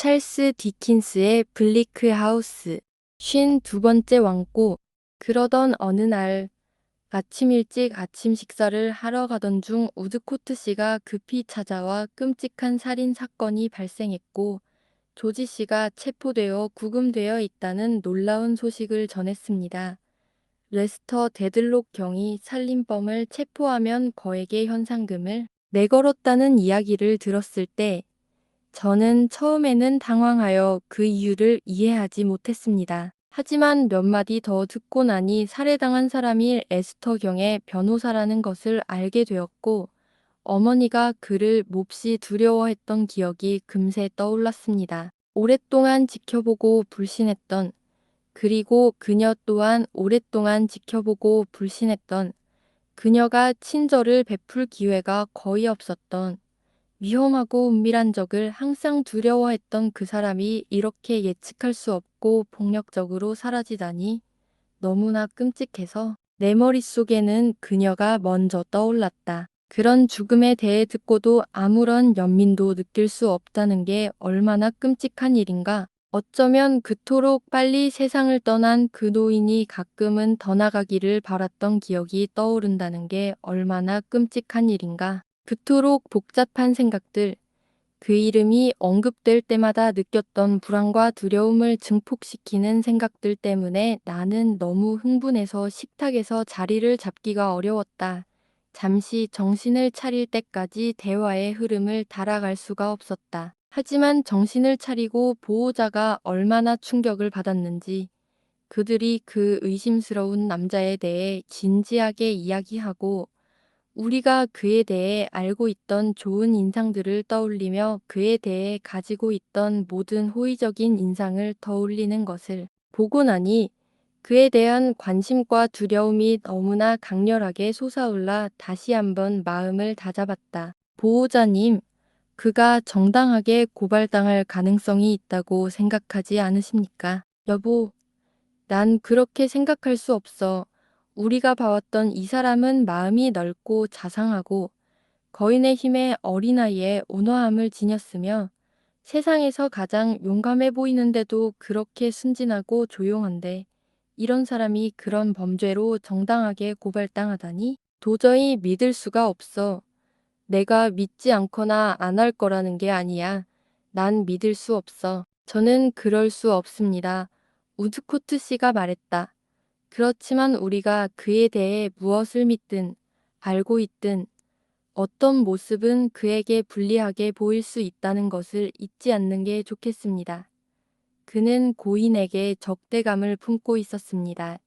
찰스 디킨스의 블리크 하우스. 52번째 왕고. 그러던 어느 날 아침 일찍 아침 식사를 하러 가던 중 우드코트 씨가 급히 찾아와 끔찍한 살인 사건이 발생했고 조지 씨가 체포되어 구금되어 있다는 놀라운 소식을 전했습니다. 레스터 데들록 경이 살인범을 체포하면 거액의 현상금을 내걸었다는 이야기를 들었을 때 저는 처음에는 당황하여 그 이유를 이해하지 못했습니다. 하지만 몇 마디 더 듣고 나니 살해당한 사람이 에스터 경의 변호사라는 것을 알게 되었고 어머니가 그를 몹시 두려워했던 기억이 금세 떠올랐습니다. 오랫동안 지켜보고 불신했던, 그리고 그녀 또한 오랫동안 지켜보고 불신했던, 그녀가 친절을 베풀 기회가 거의 없었던, 위험하고 은밀한 적을 항상 두려워했던 그 사람이 이렇게 예측할 수 없고 폭력적으로 사라지다니 너무나 끔찍해서 내 머릿속에는 그녀가 먼저 떠올랐다. 그런 죽음에 대해 듣고도 아무런 연민도 느낄 수 없다는 게 얼마나 끔찍한 일인가. 어쩌면 그토록 빨리 세상을 떠난 그 노인이 가끔은 더 나가기를 바랐던 기억이 떠오른다는 게 얼마나 끔찍한 일인가. 그토록 복잡한 생각들, 그 이름이 언급될 때마다 느꼈던 불안과 두려움을 증폭시키는 생각들 때문에 나는 너무 흥분해서 식탁에서 자리를 잡기가 어려웠다. 잠시 정신을 차릴 때까지 대화의 흐름을 따라갈 수가 없었다. 하지만 정신을 차리고 보호자가 얼마나 충격을 받았는지 그들이 그 의심스러운 남자에 대해 진지하게 이야기하고 우리가 그에 대해 알고 있던 좋은 인상들을 떠올리며 그에 대해 가지고 있던 모든 호의적인 인상을 떠올리는 것을 보고 나니 그에 대한 관심과 두려움이 너무나 강렬하게 솟아올라 다시 한번 마음을 다잡았다. 보호자님, 그가 정당하게 고발당할 가능성이 있다고 생각하지 않으십니까? 여보, 난 그렇게 생각할 수 없어. 우리가 봐왔던 이 사람은 마음이 넓고 자상하고 거인의 힘에 어린아이의 온화함을 지녔으며 세상에서 가장 용감해 보이는데도 그렇게 순진하고 조용한데 이런 사람이 그런 범죄로 정당하게 고발당하다니 도저히 믿을 수가 없어. 내가 믿지 않거나 안 할 거라는 게 아니야. 난 믿을 수 없어. 저는 그럴 수 없습니다. 우드코트 씨가 말했다. 그렇지만 우리가 그에 대해 무엇을 믿든 알고 있든 어떤 모습은 그에게 불리하게 보일 수 있다는 것을 잊지 않는 게 좋겠습니다. 그는 고인에게 적대감을 품고 있었습니다.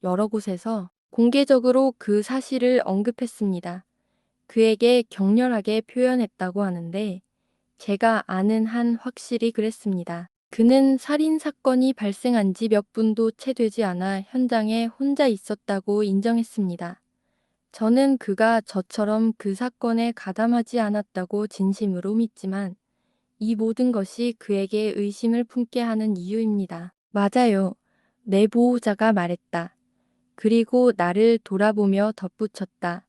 여러 곳에서 공개적으로 그 사실을 언급했습니다. 그에게 격렬하게 표현했다고 하는데 제가 아는 한 확실히 그랬습니다. 그는 살인 사건이 발생한 지 몇 분도 채 되지 않아 현장에 혼자 있었다고 인정했습니다. 저는 그가 저처럼 그 사건에 가담하지 않았다고 진심으로 믿지만 이 모든 것이 그에게 의심을 품게 하는 이유입니다. 맞아요. 내 보호자가 말했다. 그리고 나를 돌아보며 덧붙였다.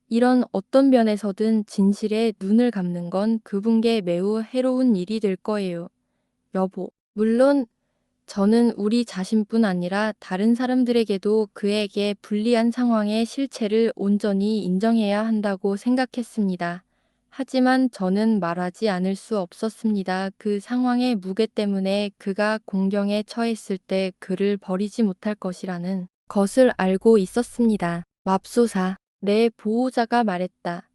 이런 어떤 면에서든 진실에 눈을 감는 건 그분께 매우 해로운 일이 될 거예요. 여보, 물론 저는 우리 자신뿐 아니라 다른 사람들에게도 그에게 불리한 상황의 실체를 온전히 인정해야 한다고 생각했습니다. 하지만 저는 말하지 않을 수 없었습니다. 그 상황의 무게 때문에 그가 공경에 처했을 때 그를 버리지 못할 것이라는 것을 알고 있었습니다. 맙소사, 내 보호자가 말했다.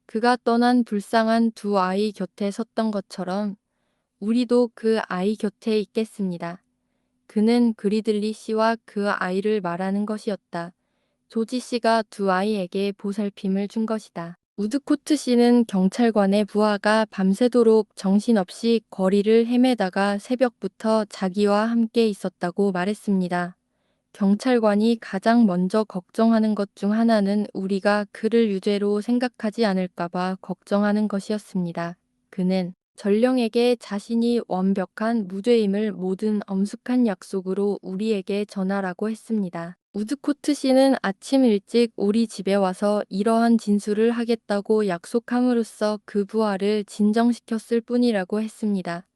그가 떠난 불쌍한 두 아이 곁에 섰던 것처럼 우리도 그 아이 곁에 있겠습니다. 그는 그리들리 씨와 그 아이를 말하는 것이었다. 조지 씨가 두 아이에게 보살핌을 준 것이다. 우드코트 씨는 경찰관의 부하가 밤새도록 정신없이 거리를 헤매다가 새벽부터 자기와 함께 있었다고 말했습니다. 경찰관이 가장 먼저 걱정하는 것 중 하나는 우리가 그를 유죄로 생각하지 않을까봐 걱정하는 것이었습니다. 그는 전령에게 자신이 완벽한 무죄임을 모든 엄숙한 약속으로 우리에게 전하라고 했습니다. 우드코트 씨는 아침 일찍 우리 집에 와서 이러한 진술을 하겠다고 약속함으로써 그 부하를 진정시켰을 뿐이라고 했습니다.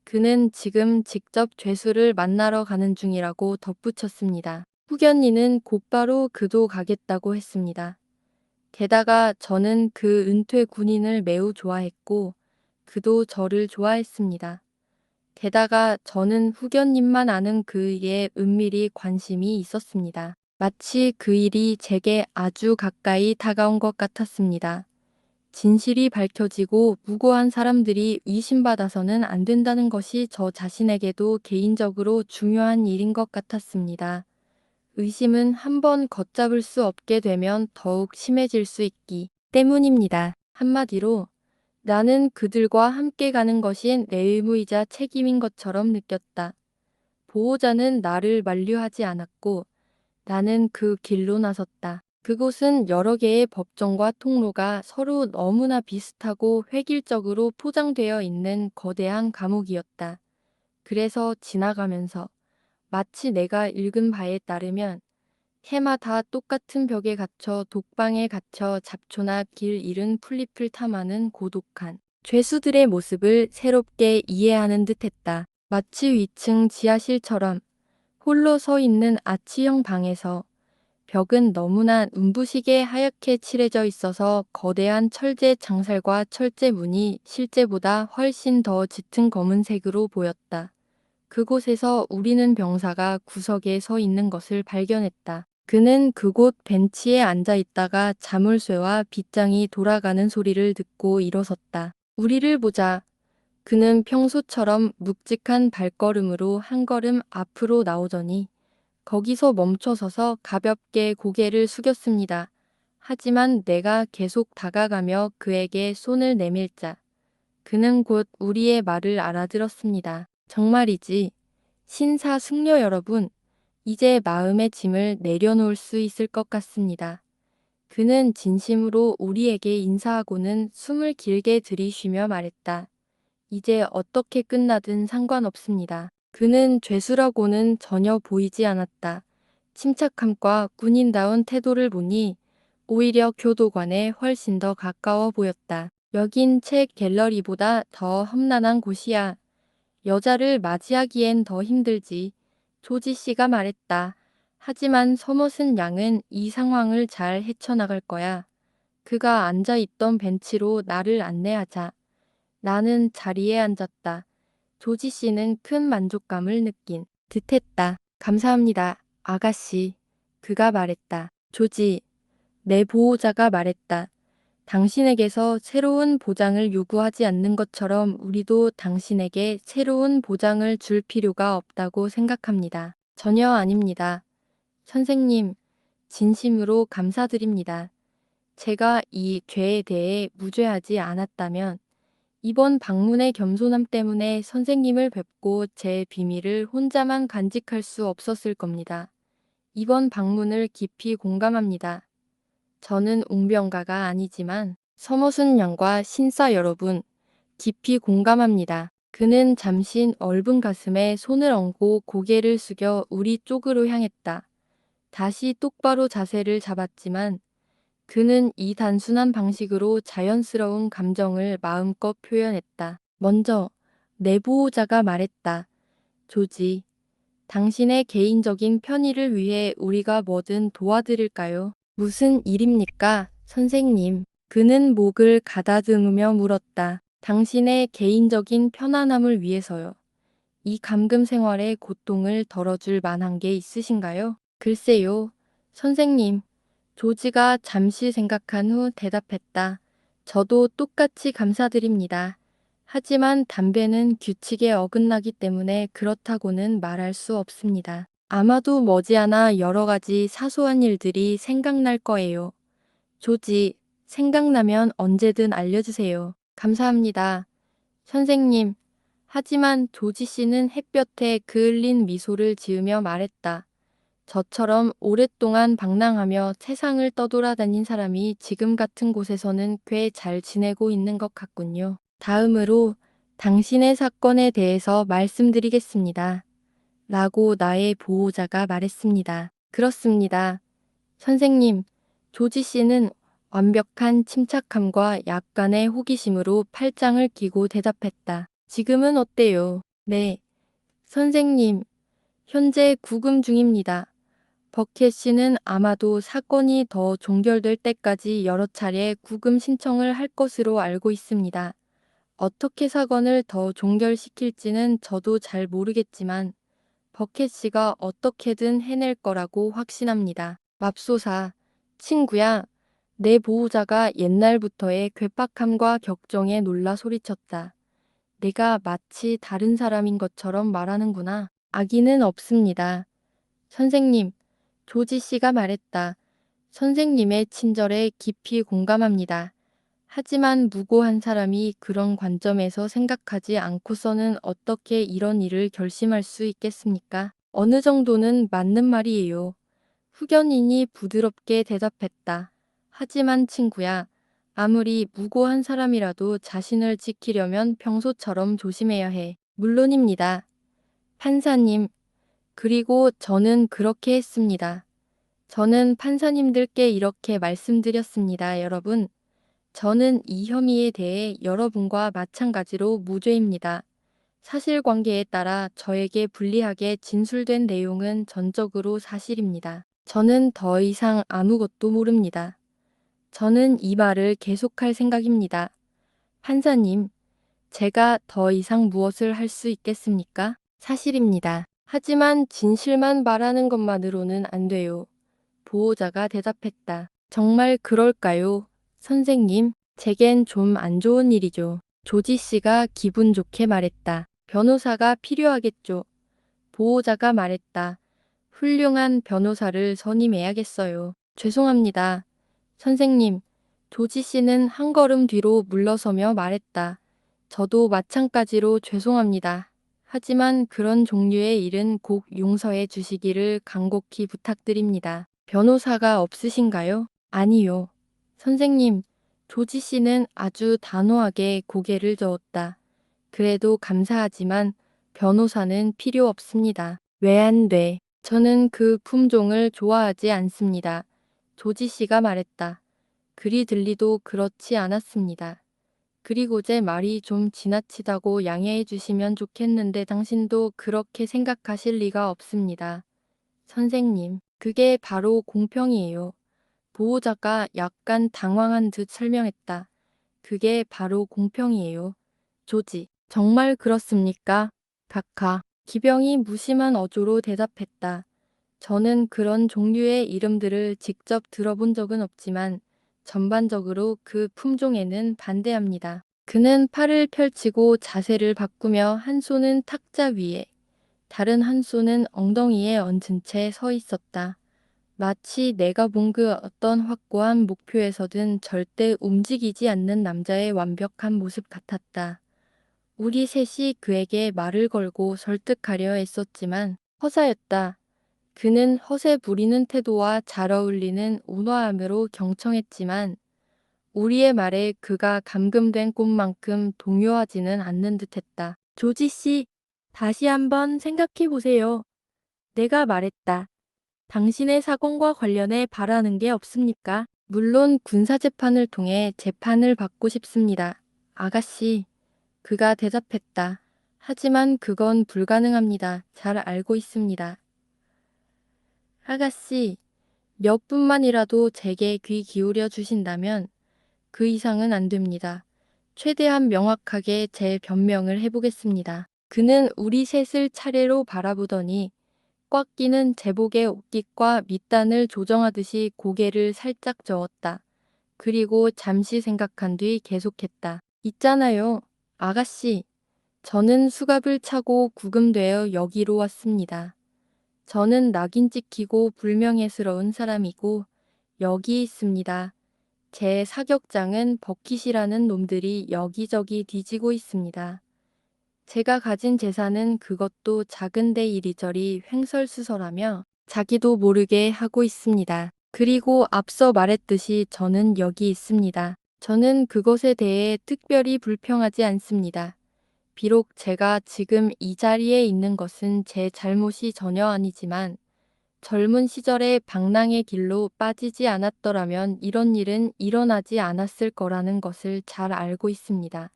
그는 지금 직접 죄수를 만나러 가는 중이라고 덧붙였습니다. 후견인은 곧바로 그도 가겠다고 했습니다. 게다가 저는 그 은퇴 군인을 매우 좋아했고 그도 저를 좋아했습니다. 게다가 저는 후견님만 아는 그 일에 은밀히 관심이 있었습니다. 마치 그 일이 제게 아주 가까이 다가온 것 같았습니다. 진실이 밝혀지고 무고한 사람들이 의심받아서는 안 된다는 것이 저 자신에게도 개인적으로 중요한 일인 것 같았습니다. 의심은 한번 걷잡을 수 없게 되면 더욱 심해질 수 있기 때문입니다. 한마디로 나는 그들과 함께 가는 것이 내 의무이자 책임인 것처럼 느꼈다. 보호자는 나를 만류하지 않았고 나는 그 길로 나섰다. 그곳은 여러 개의 법정과 통로가 서로 너무나 비슷하고 획일적으로 포장되어 있는 거대한 감옥이었다. 그래서 지나가면서 마치 내가 읽은 바에 따르면 해마다 똑같은 벽에 갇혀 독방에 갇혀 잡초나 길 잃은 풀잎을 탐하는 고독한 죄수들의 모습을 새롭게 이해하는 듯했다. 마치 위층 지하실처럼 홀로 서 있는 아치형 방에서 벽은 너무나 눈부시게 하얗게 칠해져 있어서 거대한 철제 장살과 철제 문이 실제보다 훨씬 더 짙은 검은색으로 보였다. 그곳에서 우리는 병사가 구석에 서 있는 것을 발견했다. 그는 그곳 벤치에 앉아 있다가 자물쇠와 빗장이 돌아가는 소리를 듣고 일어섰다. 우리를 보자. 그는 평소처럼 묵직한 발걸음으로 한 걸음 앞으로 나오더니 거기서 멈춰서서 가볍게 고개를 숙였습니다. 하지만 내가 계속 다가가며 그에게 손을 내밀자 그는 곧 우리의 말을 알아들었습니다. 정말이지. 신사숙녀 여러분, 이제 마음의 짐을 내려놓을 수 있을 것 같습니다. 그는 진심으로 우리에게 인사하고는 숨을 길게 들이쉬며 말했다. 이제 어떻게 끝나든 상관없습니다. 그는 죄수라고는 전혀 보이지 않았다. 침착함과 군인다운 태도를 보니 오히려 교도관에 훨씬 더 가까워 보였다. 여긴 책 갤러리보다 더 험난한 곳이야. 여자를 맞이하기엔 더 힘들지. 조지 씨가 말했다. 하지만 서머슨 양은 이 상황을 잘 헤쳐나갈 거야. 그가 앉아있던 벤치로 나를 안내하자. 나는 자리에 앉았다. 조지 씨는 큰 만족감을 느낀 듯했다. 감사합니다, 아가씨. 그가 말했다. 조지, 내 보호자가 말했다. 당신에게서 새로운 보장을 요구하지 않는 것처럼 우리도 당신에게 새로운 보장을 줄 필요가 없다고 생각합니다. 전혀 아닙니다. 선생님, 진심으로 감사드립니다. 제가 이 죄에 대해 무죄하지 않았다면 이번 방문의 겸손함 때문에 선생님을 뵙고 제 비밀을 혼자만 간직할 수 없었을 겁니다. 이번 방문을 깊이 공감합니다. 저는 웅변가가 아니지만 서머순 양과 신사 여러분, 깊이 공감합니다. 그는 잠시 얼분 가슴에 손을 얹고 고개를 숙여 우리 쪽으로 향했다. 다시 똑바로 자세를 잡았지만 그는 이 단순한 방식으로 자연스러운 감정을 마음껏 표현했다. 먼저 내 보호자가 말했다. 조지, 당신의 개인적인 편의를 위해 우리가 뭐든 도와드릴까요? 무슨 일입니까, 선생님? 그는 목을 가다듬으며 물었다. 당신의 개인적인 편안함을 위해서요. 이 감금 생활의 고통을 덜어줄 만한 게 있으신가요? 글쎄요, 선생님. 조지가 잠시 생각한 후 대답했다. 저도 똑같이 감사드립니다. 하지만 담배는 규칙에 어긋나기 때문에 그렇다고는 말할 수 없습니다. 아마도 머지않아 여러 가지 사소한 일들이 생각날 거예요. 조지, 생각나면 언제든 알려주세요. 감사합니다. 선생님. 하지만 조지 씨는 햇볕에 그을린 미소를 지으며 말했다. 저처럼 오랫동안 방랑하며 세상을 떠돌아다닌 사람이 지금 같은 곳에서는 꽤 잘 지내고 있는 것 같군요. 다음으로 당신의 사건에 대해서 말씀드리겠습니다. 라고 나의 보호자가 말했습니다. 그렇습니다. 선생님, 조지 씨는 완벽한 침착함과 약간의 호기심으로 팔짱을 끼고 대답했다. 지금은 어때요? 네, 선생님, 현재 구금 중입니다. 버켓 씨는 아마도 사건이 더 종결될 때까지 여러 차례 구금 신청을 할 것으로 알고 있습니다. 어떻게 사건을 더 종결시킬지는 저도 잘 모르겠지만 버켓 씨가 어떻게든 해낼 거라고 확신합니다. 맙소사, 친구야, 내 보호자가 옛날부터의 괴팍함과 격정에 놀라 소리쳤다. 내가 마치 다른 사람인 것처럼 말하는구나. 아기는 없습니다. 선생님, 조지 씨가 말했다. 선생님의 친절에 깊이 공감합니다. 하지만 무고한 사람이 그런 관점에서 생각하지 않고서는 어떻게 이런 일을 결심할 수 있겠습니까? 어느 정도는 맞는 말이에요. 후견인이 부드럽게 대답했다. 하지만 친구야, 아무리 무고한 사람이라도 자신을 지키려면 평소처럼 조심해야 해. 물론입니다. 판사님, 그리고 저는 그렇게 했습니다. 저는 판사님들께 이렇게 말씀드렸습니다. 여러분, 저는 이 혐의에 대해 여러분과 마찬가지로 무죄입니다. 사실관계에 따라 저에게 불리하게 진술된 내용은 전적으로 사실입니다. 저는 더 이상 아무것도 모릅니다. 저는 이 말을 계속할 생각입니다. 판사님, 제가 더 이상 무엇을 할 수 있겠습니까? 사실입니다. 하지만 진실만 말하는 것만으로는 안 돼요. 보호자가 대답했다. 정말 그럴까요? 선생님, 제겐 좀 안 좋은 일이죠. 조지 씨가 기분 좋게 말했다. 변호사가 필요하겠죠. 보호자가 말했다. 훌륭한 변호사를 선임해야겠어요. 죄송합니다. 선생님, 조지 씨는 한 걸음 뒤로 물러서며 말했다. 저도 마찬가지로 죄송합니다. 하지만 그런 종류의 일은 꼭 용서해 주시기를 간곡히 부탁드립니다. 변호사가 없으신가요? 아니요. 선생님, 조지 씨는 아주 단호하게 고개를 저었다. 그래도 감사하지만 변호사는 필요 없습니다. 왜 안 돼? 저는 그 품종을 좋아하지 않습니다. 조지 씨가 말했다. 그리 들리도 그렇지 않았습니다. 그리고 제 말이 좀 지나치다고 양해해 주시면 좋겠는데 당신도 그렇게 생각하실 리가 없습니다. 선생님, 그게 바로 공평이에요. 보호자가 약간 당황한 듯 설명했다. 그게 바로 공평이에요. 조지, 정말 그렇습니까? 각하, 기병이 무심한 어조로 대답했다. 저는 그런 종류의 이름들을 직접 들어본 적은 없지만 전반적으로 그 품종에는 반대합니다. 그는 팔을 펼치고 자세를 바꾸며 한 손은 탁자 위에, 다른 한 손은 엉덩이에 얹은 채 서 있었다. 마치 내가 본 그 어떤 확고한 목표에서든 절대 움직이지 않는 남자의 완벽한 모습 같았다. 우리 셋이 그에게 말을 걸고 설득하려 애썼지만 허사였다. 그는 허세 부리는 태도와 잘 어울리는 온화함으로 경청했지만 우리의 말에 그가 감금된 꽃만큼 동요하지는 않는 듯했다. 조지 씨, 다시 한번 생각해 보세요. 내가 말했다. 당신의 사건과 관련해 바라는 게 없습니까? 물론 군사재판을 통해 재판을 받고 싶습니다. 아가씨, 그가 대답했다. 하지만 그건 불가능합니다. 잘 알고 있습니다. 아가씨, 몇 분만이라도 제게 귀 기울여 주신다면 그 이상은 안 됩니다. 최대한 명확하게 제 변명을 해보겠습니다. 그는 우리 셋을 차례로 바라보더니 꽉 끼는 제복의 옷깃과 밑단을 조정하듯이 고개를 살짝 저었다. 그리고 잠시 생각한 뒤 계속했다. 있잖아요, 아가씨. 저는 수갑을 차고 구금되어 여기로 왔습니다. 저는 낙인 찍히고 불명예스러운 사람이고 여기 있습니다. 제 사격장은 버킷이라는 놈들이 여기저기 뒤지고 있습니다. 제가 가진 재산은 그것도 작은데 이리저리 횡설수설하며 자기도 모르게 하고 있습니다. 그리고 앞서 말했듯이 저는 여기 있습니다. 저는 그것에 대해 특별히 불평하지 않습니다. 비록 제가 지금 이 자리에 있는 것은 제 잘못이 전혀 아니지만 젊은 시절에 방랑의 길로 빠지지 않았더라면 이런 일은 일어나지 않았을 거라는 것을 잘 알고 있습니다.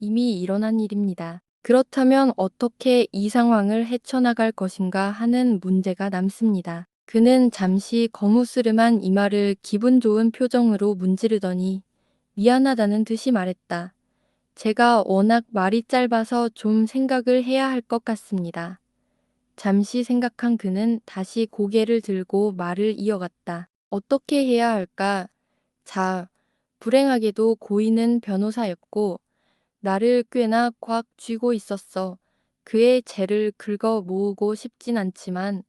이미 일어난 일입니다. 그렇다면 어떻게 이 상황을 헤쳐나갈 것인가 하는 문제가 남습니다. 그는 잠시 거무스름한 이마를 기분 좋은 표정으로 문지르더니 미안하다는 듯이 말했다. 제가 워낙 말이 짧아서 좀 생각을 해야 할 것 같습니다. 잠시 생각한 그는 다시 고개를 들고 말을 이어갔다. 어떻게 해야 할까? 자, 불행하게도 고인은 변호사였고 나를 꽤나 꽉 쥐고 있었어. 그의 죄를 긁어 모으고 싶진 않지만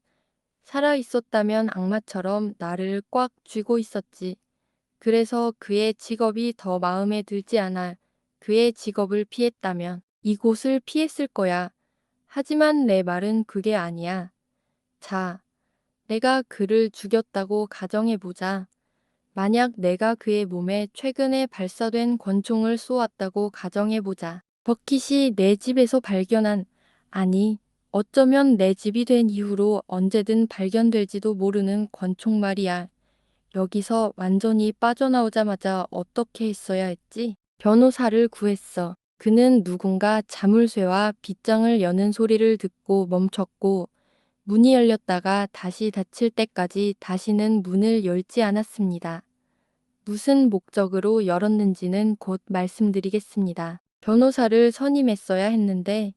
살아 있었다면 악마처럼 나를 꽉 쥐고 있었지. 그래서 그의 직업이 더 마음에 들지 않아 그의 직업을 피했다면 이곳을 피했을 거야. 하지만 내 말은 그게 아니야. 자, 내가 그를 죽였다고 가정해보자. 만약 내가 그의 몸에 최근에 발사된 권총을 쏘았다고 가정해보자. 버킷이 내 집에서 발견한, 아니, 어쩌면 내 집이 된 이후로 언제든 발견될지도 모르는 권총 말이야. 여기서 완전히 빠져나오자마자 어떻게 했어야 했지? 변호사를 구했어. 그는 누군가 자물쇠와 빗장을 여는 소리를 듣고 멈췄고 문이 열렸다가 다시 닫힐 때까지 다시는 문을 열지 않았습니다. 무슨 목적으로 열었는지는 곧 말씀드리겠습니다. 변호사를 선임했어야 했는데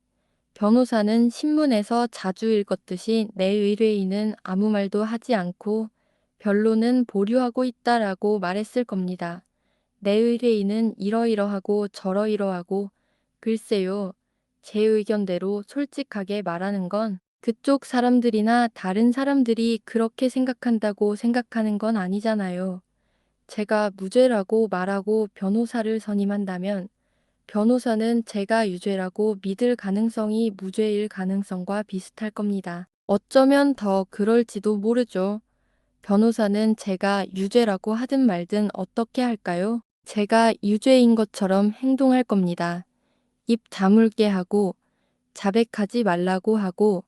변호사는 신문에서 자주 읽었듯이 내 의뢰인은 아무 말도 하지 않고 변론은 보류하고 있다라고 말했을 겁니다. 내 의뢰인은 이러이러하고 저러이러하고 글쎄요. 제 의견대로 솔직하게 말하는 건 그쪽 사람들이나 다른 사람들이 그렇게 생각한다고 생각하는 건 아니잖아요. 제가 무죄라고 말하고 변호사를 선임한다면 변호사는 제가 유죄라고 믿을 가능성이 무죄일 가능성과 비슷할 겁니다. 어쩌면 더 그럴지도 모르죠. 변호사는 제가 유죄라고 하든 말든 어떻게 할까요? 제가 유죄인 것처럼 행동할 겁니다. 입 다물게 하고 자백하지 말라고 하고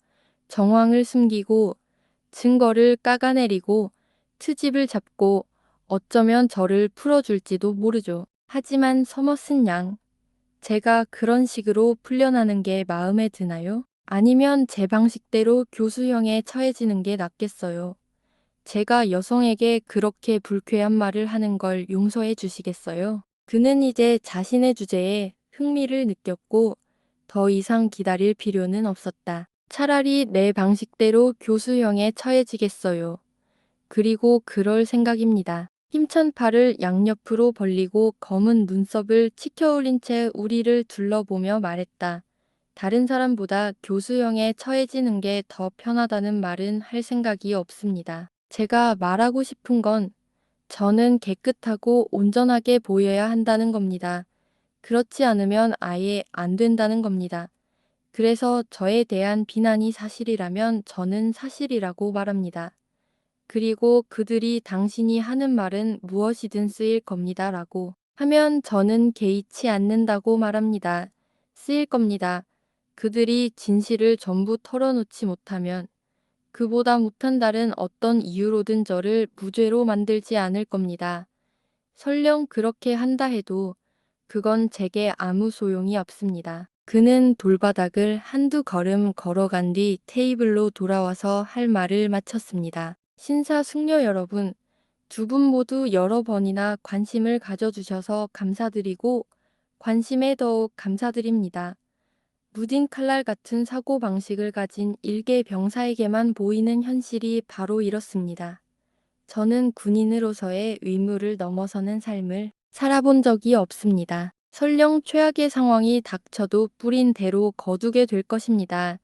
정황을 숨기고 증거를 깎아내리고 트집을 잡고 어쩌면 저를 풀어줄지도 모르죠. 하지만 서머슨 양, 제가 그런 식으로 풀려나는 게 마음에 드나요? 아니면 제 방식대로 교수형에 처해지는 게 낫겠어요. 제가 여성에게 그렇게 불쾌한 말을 하는 걸 용서해 주시겠어요? 그는 이제 자신의 주제에 흥미를 느꼈고 더 이상 기다릴 필요는 없었다. 차라리 내 방식대로 교수형에 처해지겠어요. 그리고 그럴 생각입니다. 힘찬 팔을 양옆으로 벌리고 검은 눈썹을 치켜올린 채 우리를 둘러보며 말했다. 다른 사람보다 교수형에 처해지는 게 더 편하다는 말은 할 생각이 없습니다. 제가 말하고 싶은 건 저는 깨끗하고 온전하게 보여야 한다는 겁니다. 그렇지 않으면 아예 안 된다는 겁니다. 그래서 저에 대한 비난이 사실이라면 저는 사실이라고 말합니다. 그리고 그들이 당신이 하는 말은 무엇이든 쓰일 겁니다. 라고 하면 저는 개의치 않는다고 말합니다. 쓰일 겁니다. 그들이 진실을 전부 털어놓지 못하면 그보다 못한 다른 어떤 이유로든 저를 무죄로 만들지 않을 겁니다. 설령 그렇게 한다 해도 그건 제게 아무 소용이 없습니다. 그는 돌바닥을 한두 걸음 걸어간 뒤 테이블로 돌아와서 할 말을 마쳤습니다. 신사숙녀 여러분, 두 분 모두 여러 번이나 관심을 가져주셔서 감사드리고 관심에 더욱 감사드립니다. 무딘 칼날 같은 사고방식을 가진 일개 병사에게만 보이는 현실이 바로 이렇습니다. 저는 군인으로서의 의무를 넘어서는 삶을 살아본 적이 없습니다. 설령 최악의 상황이 닥쳐도 뿌린 대로 거두게 될 것입니다.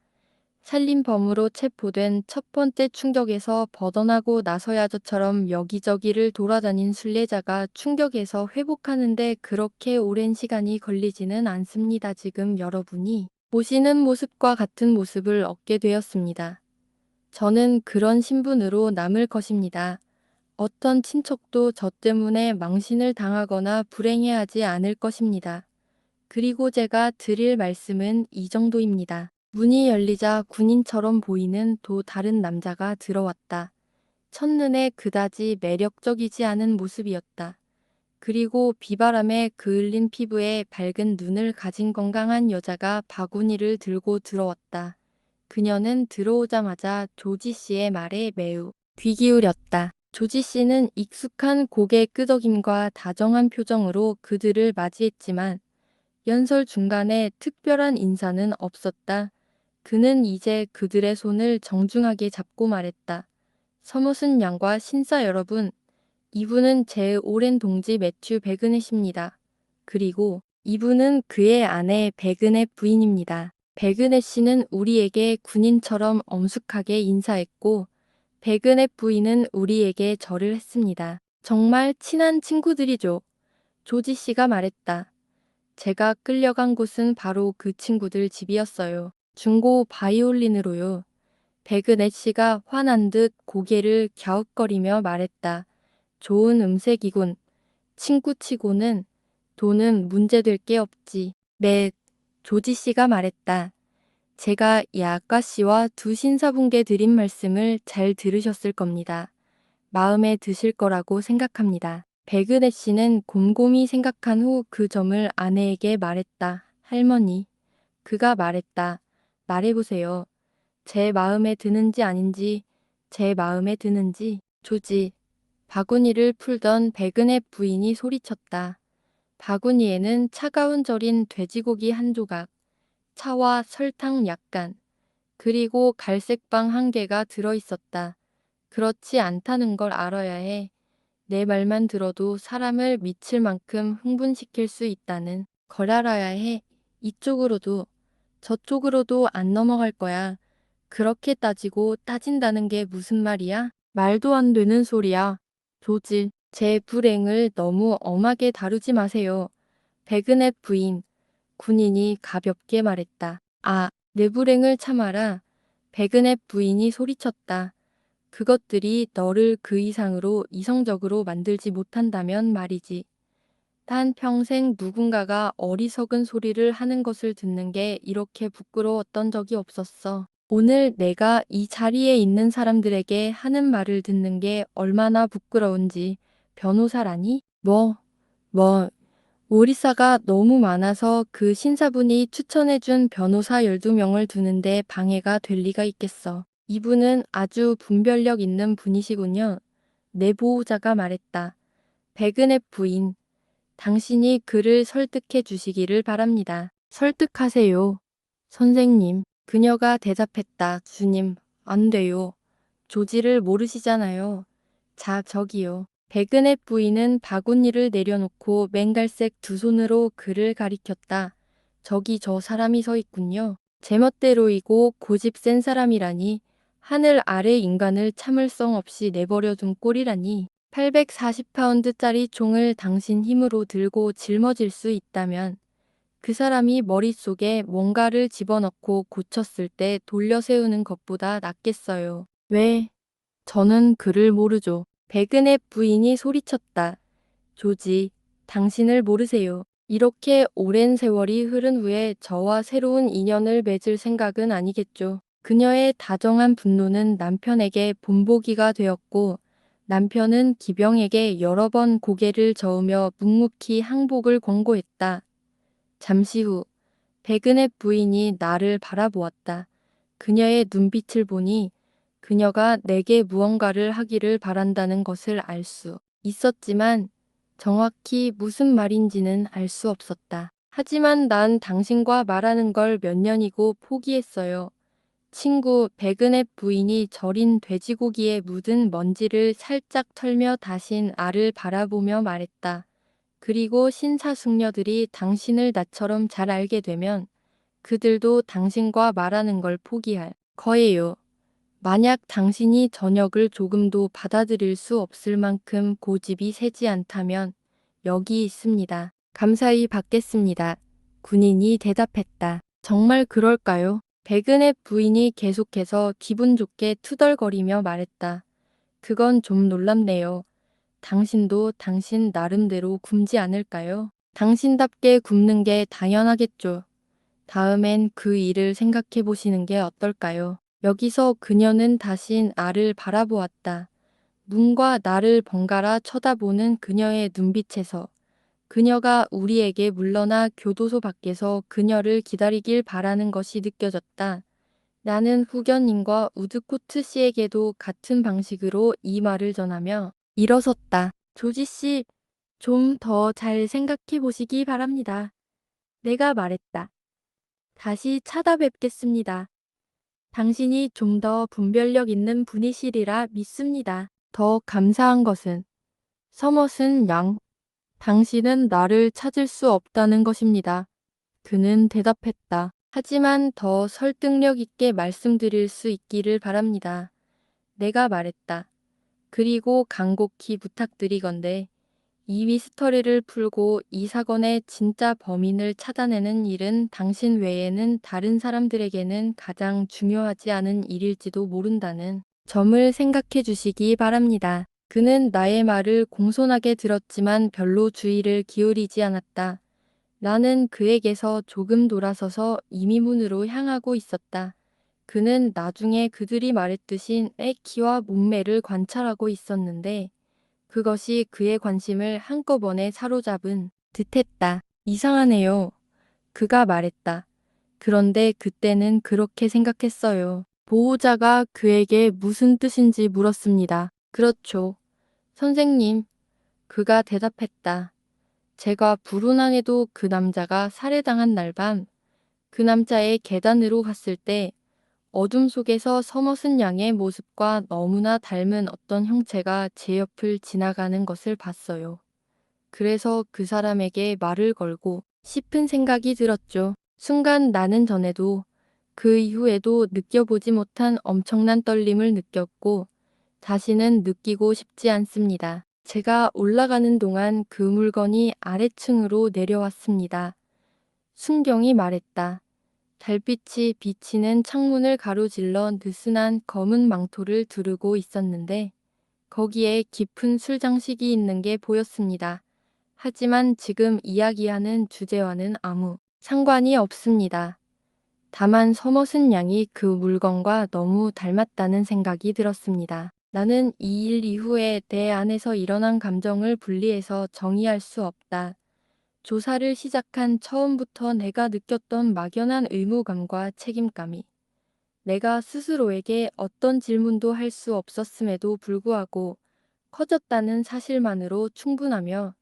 살인범으로 체포된 첫 번째 충격에서 벗어나고 나서야 저처럼 여기저기를 돌아다닌 순례자가 충격에서 회복하는데 그렇게 오랜 시간이 걸리지는 않습니다. 지금 여러분이 보시는 모습과 같은 모습을 얻게 되었습니다. 저는 그런 신분으로 남을 것입니다. 어떤 친척도 저 때문에 망신을 당하거나 불행해하지 않을 것입니다. 그리고 제가 드릴 말씀은 이 정도입니다. 문이 열리자 군인처럼 보이는 또 다른 남자가 들어왔다. 첫눈에 그다지 매력적이지 않은 모습이었다. 그리고 비바람에 그을린 피부에 밝은 눈을 가진 건강한 여자가 바구니를 들고 들어왔다. 그녀는 들어오자마자 조지 씨의 말에 매우 귀 기울였다. 조지 씨는 익숙한 고개 끄덕임과 다정한 표정으로 그들을 맞이했지만 연설 중간에 특별한 인사는 없었다. 그는 이제 그들의 손을 정중하게 잡고 말했다. 서머슨 양과 신사 여러분, 이분은 제 오랜 동지 매튜 배그넷입니다. 그리고 이분은 그의 아내 배그넷 부인입니다. 배그넷 씨는 우리에게 군인처럼 엄숙하게 인사했고 배그넷 부인은 우리에게 절을 했습니다. 정말 친한 친구들이죠. 조지 씨가 말했다. 제가 끌려간 곳은 바로 그 친구들 집이었어요. 중고 바이올린으로요. 배그넷 씨가 화난 듯 고개를 갸웃거리며 말했다. 좋은 음색이군. 친구치고는 돈은 문제될 게 없지. 네, 조지 씨가 말했다. 제가 이 아가씨와 두 신사분께 드린 말씀을 잘 들으셨을 겁니다. 마음에 드실 거라고 생각합니다. 배그넷 씨는 곰곰이 생각한 후 그 점을 아내에게 말했다. 할머니, 그가 말했다. 말해보세요. 제 마음에 드는지 아닌지, 제 마음에 드는지. 조지, 바구니를 풀던 배그넷 부인이 소리쳤다. 바구니에는 차가운 절인 돼지고기 한 조각, 차와 설탕 약간, 그리고 갈색빵 한 개가 들어있었다. 그렇지 않다는 걸 알아야 해. 내 말만 들어도 사람을 미칠 만큼 흥분시킬 수 있다는 걸 알아야 해. 이쪽으로도 저쪽으로도 안 넘어갈 거야. 그렇게 따지고 따진다는 게 무슨 말이야? 말도 안 되는 소리야. 조지, 제 불행을 너무 엄하게 다루지 마세요. 백은의 부인, 군인이 가볍게 말했다. 아, 내 불행을 참아라. 백은의 부인이 소리쳤다. 그것들이 너를 그 이상으로 이성적으로 만들지 못한다면 말이지. 단 평생 누군가가 어리석은 소리를 하는 것을 듣는 게 이렇게 부끄러웠던 적이 없었어. 오늘 내가 이 자리에 있는 사람들에게 하는 말을 듣는 게 얼마나 부끄러운지 변호사라니? 오리사가 너무 많아서 그 신사분이 추천해준 변호사 12명을 두는데 방해가 될 리가 있겠어. 이분은 아주 분별력 있는 분이시군요. 내 보호자가 말했다. 백은의 부인, 당신이 그를 설득해 주시기를 바랍니다. 설득하세요. 선생님, 그녀가 대답했다. 주님, 안 돼요. 조지를 모르시잖아요. 자, 저기요. 백은의 부인은 바구니를 내려놓고 맹갈색 두 손으로 그를 가리켰다. 저기 저 사람이 서 있군요. 제멋대로이고 고집 센 사람이라니. 하늘 아래 인간을 참을성 없이 내버려둔 꼴이라니. 840파운드짜리 총을 당신 힘으로 들고 짊어질 수 있다면 그 사람이 머릿속에 뭔가를 집어넣고 고쳤을 때 돌려 세우는 것보다 낫겠어요. 왜? 저는 그를 모르죠. 백은의 부인이 소리쳤다. 조지, 당신을 모르세요. 이렇게 오랜 세월이 흐른 후에 저와 새로운 인연을 맺을 생각은 아니겠죠. 그녀의 다정한 분노는 남편에게 본보기가 되었고 남편은 기병에게 여러 번 고개를 저으며 묵묵히 항복을 권고했다. 잠시 후 백은의 부인이 나를 바라보았다. 그녀의 눈빛을 보니 그녀가 내게 무언가를 하기를 바란다는 것을 알 수 있었지만 정확히 무슨 말인지는 알 수 없었다. 하지만 난 당신과 말하는 걸 몇 년이고 포기했어요. 친구 백은의 부인이 절인 돼지고기에 묻은 먼지를 살짝 털며 다신 알을 바라보며 말했다. 그리고 신사숙녀들이 당신을 나처럼 잘 알게 되면 그들도 당신과 말하는 걸 포기할 거예요. 만약 당신이 저녁을 조금도 받아들일 수 없을 만큼 고집이 세지 않다면 여기 있습니다. 감사히 받겠습니다. 군인이 대답했다. 정말 그럴까요? 백은의 부인이 계속해서 기분 좋게 투덜거리며 말했다. 그건 좀 놀랍네요. 당신도 당신 나름대로 굶지 않을까요? 당신답게 굶는 게 당연하겠죠. 다음엔 그 일을 생각해 보시는 게 어떨까요? 여기서 그녀는 다신 알을 바라보았다. 문과 나를 번갈아 쳐다보는 그녀의 눈빛에서 그녀가 우리에게 물러나 교도소 밖에서 그녀를 기다리길 바라는 것이 느껴졌다. 나는 후견인과 우드코트 씨에게도 같은 방식으로 이 말을 전하며 일어섰다. 조지 씨, 좀 더 잘 생각해 보시기 바랍니다. 내가 말했다. 다시 찾아뵙겠습니다. 당신이 좀 더 분별력 있는 분이시리라 믿습니다. 더 감사한 것은 서머슨 양, 당신은 나를 찾을 수 없다는 것입니다. 그는 대답했다. 하지만 더 설득력 있게 말씀드릴 수 있기를 바랍니다. 내가 말했다. 그리고 간곡히 부탁드리건대 이 미스터리를 풀고 이 사건의 진짜 범인을 찾아내는 일은 당신 외에는 다른 사람들에게는 가장 중요하지 않은 일일지도 모른다는 점을 생각해 주시기 바랍니다. 그는 나의 말을 공손하게 들었지만 별로 주의를 기울이지 않았다. 나는 그에게서 조금 돌아서서 이미문으로 향하고 있었다. 그는 나중에 그들이 말했듯이 내 키와 몸매를 관찰하고 있었는데 그것이 그의 관심을 한꺼번에 사로잡은 듯했다. 이상하네요. 그가 말했다. 그런데 그때는 그렇게 생각했어요. 보호자가 그에게 무슨 뜻인지 물었습니다. 그렇죠. 선생님. 그가 대답했다. 제가 불운하게도 그 남자가 살해당한 날 밤, 그 남자의 계단으로 갔을 때 어둠 속에서 서머슨 양의 모습과 너무나 닮은 어떤 형체가 제 옆을 지나가는 것을 봤어요. 그래서 그 사람에게 말을 걸고 싶은 생각이 들었죠. 순간 나는 전에도 그 이후에도 느껴보지 못한 엄청난 떨림을 느꼈고 다시는 느끼고 싶지 않습니다. 제가 올라가는 동안 그 물건이 아래층으로 내려왔습니다. 순경이 말했다. 달빛이 비치는 창문을 가로질러 느슨한 검은 망토를 두르고 있었는데 거기에 깊은 술장식이 있는 게 보였습니다. 하지만 지금 이야기하는 주제와는 아무 상관이 없습니다. 다만 서머슨 양이 그 물건과 너무 닮았다는 생각이 들었습니다. 나는 이 일 이후에 내 안에서 일어난 감정을 분리해서 정의할 수 없다. 조사를 시작한 처음부터 내가 느꼈던 막연한 의무감과 책임감이 내가 스스로에게 어떤 질문도 할 수 없었음에도 불구하고 커졌다는 사실만으로 충분하며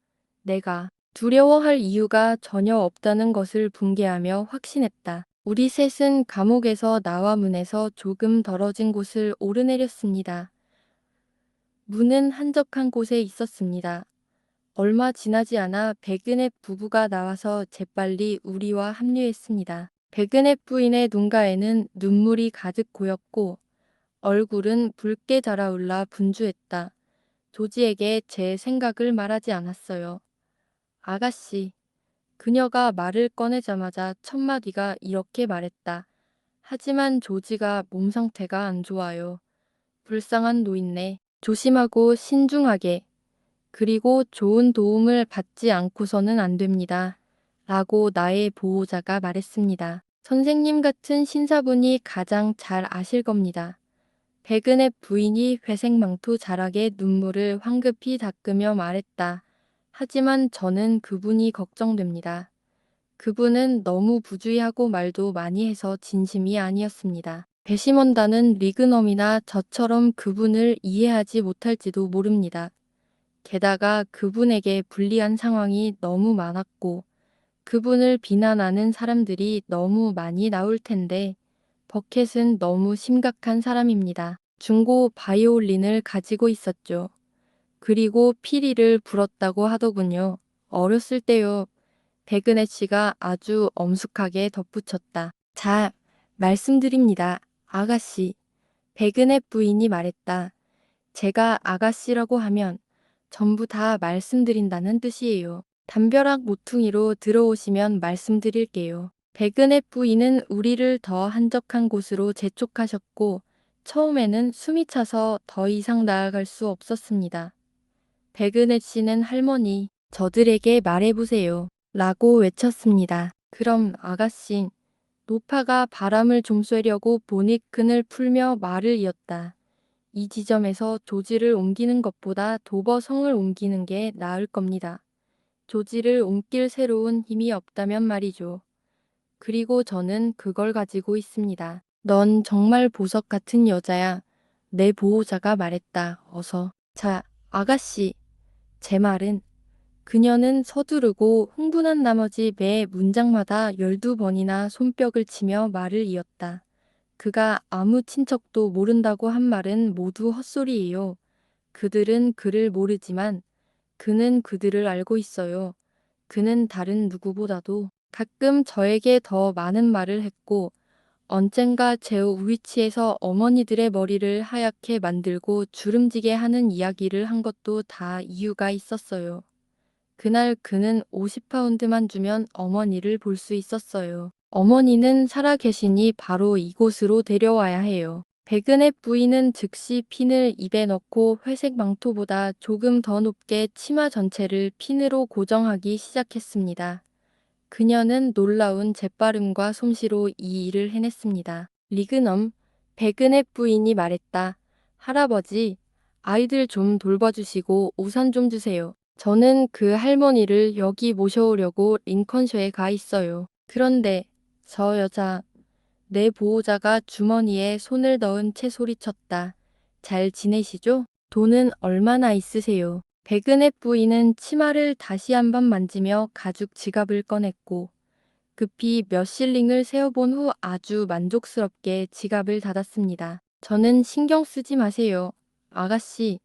내가 두려워할 이유가 전혀 없다는 것을 붕괴하며 확신했다. 우리 셋은 감옥에서 나와 문에서 조금 떨어진 곳을 오르내렸습니다. 문은 한적한 곳에 있었습니다. 얼마 지나지 않아 백은의 부부가 나와서 재빨리 우리와 합류했습니다. 백은의 부인의 눈가에는 눈물이 가득 고였고 얼굴은 붉게 달아올라 분주했다. 조지에게 제 생각을 말하지 않았어요. 아가씨. 그녀가 말을 꺼내자마자 첫 마디가 이렇게 말했다. 하지만 조지가 몸 상태가 안 좋아요. 불쌍한 노인네. 조심하고 신중하게. 그리고 좋은 도움을 받지 않고서는 안 됩니다. 라고 나의 보호자가 말했습니다. 선생님 같은 신사분이 가장 잘 아실 겁니다. 백은의 부인이 회색 망토 자락에 눈물을 황급히 닦으며 말했다. 하지만 저는 그분이 걱정됩니다. 그분은 너무 부주의하고 말도 많이 해서 진심이 아니었습니다. 배심원단은 리그넘이나 저처럼 그분을 이해하지 못할지도 모릅니다. 게다가 그분에게 불리한 상황이 너무 많았고 그분을 비난하는 사람들이 너무 많이 나올 텐데 버켓은 너무 심각한 사람입니다. 중고 바이올린을 가지고 있었죠. 그리고 피리를 불었다고 하더군요. 어렸을 때요. 백은혜 씨가 아주 엄숙하게 덧붙였다. 자, 말씀드립니다. 아가씨. 백은혜 부인이 말했다. 제가 아가씨라고 하면 전부 다 말씀드린다는 뜻이에요. 담벼락 모퉁이로 들어오시면 말씀드릴게요. 백은혜 부인은 우리를 더 한적한 곳으로 재촉하셨고 처음에는 숨이 차서 더 이상 나아갈 수 없었습니다. 백은혜 씨는 할머니, 저들에게 말해보세요. 라고 외쳤습니다. 그럼 아가씨, 노파가 바람을 좀 쐬려고 보닛끈을 풀며 말을 이었다. 이 지점에서 조지를 옮기는 것보다 도버성을 옮기는 게 나을 겁니다. 조지를 옮길 새로운 힘이 없다면 말이죠. 그리고 저는 그걸 가지고 있습니다. 넌 정말 보석 같은 여자야. 내 보호자가 말했다. 어서. 자, 아가씨. 제 말은 그녀는 서두르고 흥분한 나머지 매 문장마다 12번이나 손뼉을 치며 말을 이었다. 그가 아무 친척도 모른다고 한 말은 모두 헛소리예요. 그들은 그를 모르지만 그는 그들을 알고 있어요. 그는 다른 누구보다도 가끔 저에게 더 많은 말을 했고 언젠가 제 위치에서 어머니들의 머리를 하얗게 만들고 주름지게 하는 이야기를 한 것도 다 이유가 있었어요. 그날 그는 50파운드만 주면 어머니를 볼 수 있었어요. 어머니는 살아계시니 바로 이곳으로 데려와야 해요. 백은의 부인은 즉시 핀을 입에 넣고 회색 망토보다 조금 더 높게 치마 전체를 핀으로 고정하기 시작했습니다. 그녀는 놀라운 재빠름과 솜씨로 이 일을 해냈습니다. 리그넘, 백은의 부인이 말했다. 할아버지, 아이들 좀 돌봐주시고 우산 좀 주세요. 저는 그 할머니를 여기 모셔오려고 링컨셔에 가 있어요. 그런데 저 여자, 내 보호자가 주머니에 손을 넣은 채 소리쳤다. 잘 지내시죠? 돈은 얼마나 있으세요? 백은의 부인은 치마를 다시 한번 만지며 가죽 지갑을 꺼냈고 급히 몇 실링을 세어본 후 아주 만족스럽게 지갑을 닫았습니다. 저는 신경 쓰지 마세요. 아가씨,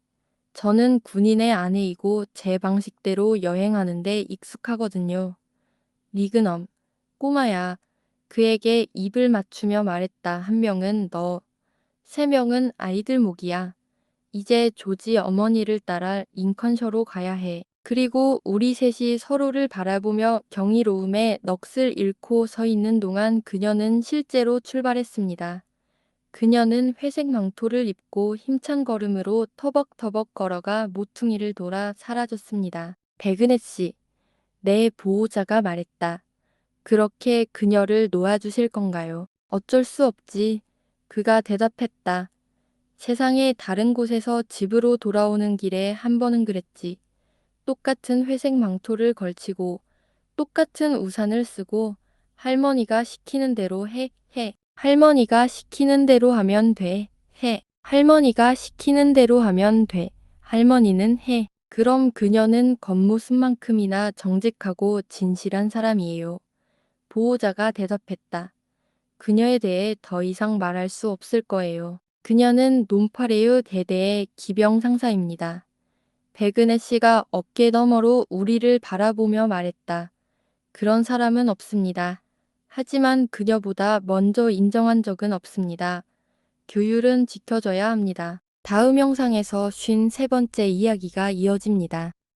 저는 군인의 아내이고 제 방식대로 여행하는데 익숙하거든요. 리그넘, 꼬마야. 그에게 입을 맞추며 말했다. 한 명은 너, 세 명은 아이들 목이야. 이제 조지 어머니를 따라 링컨셔로 가야 해. 그리고 우리 셋이 서로를 바라보며 경이로움에 넋을 잃고 서 있는 동안 그녀는 실제로 출발했습니다. 그녀는 회색 망토를 입고 힘찬 걸음으로 터벅터벅 걸어가 모퉁이를 돌아 사라졌습니다. 백은혜 씨, 내 보호자가 말했다. 그렇게 그녀를 놓아주실 건가요? 어쩔 수 없지. 그가 대답했다. 세상의 다른 곳에서 집으로 돌아오는 길에 한 번은 그랬지. 똑같은 회색 망토를 걸치고 똑같은 우산을 쓰고 할머니가 시키는 대로 해. 할머니가 시키는 대로 하면 돼. 해. 할머니가 시키는 대로 하면 돼. 할머니는 해. 그럼 그녀는 겉모습만큼이나 정직하고 진실한 사람이에요. 보호자가 대답했다. 그녀에 대해 더 이상 말할 수 없을 거예요. 그녀는 논파레유 대대의 기병 상사입니다. 백은혜 씨가 어깨 너머로 우리를 바라보며 말했다. 그런 사람은 없습니다. 하지만 그녀보다 먼저 인정한 적은 없습니다. 규율은 지켜져야 합니다. 다음 영상에서 53번째 이야기가 이어집니다.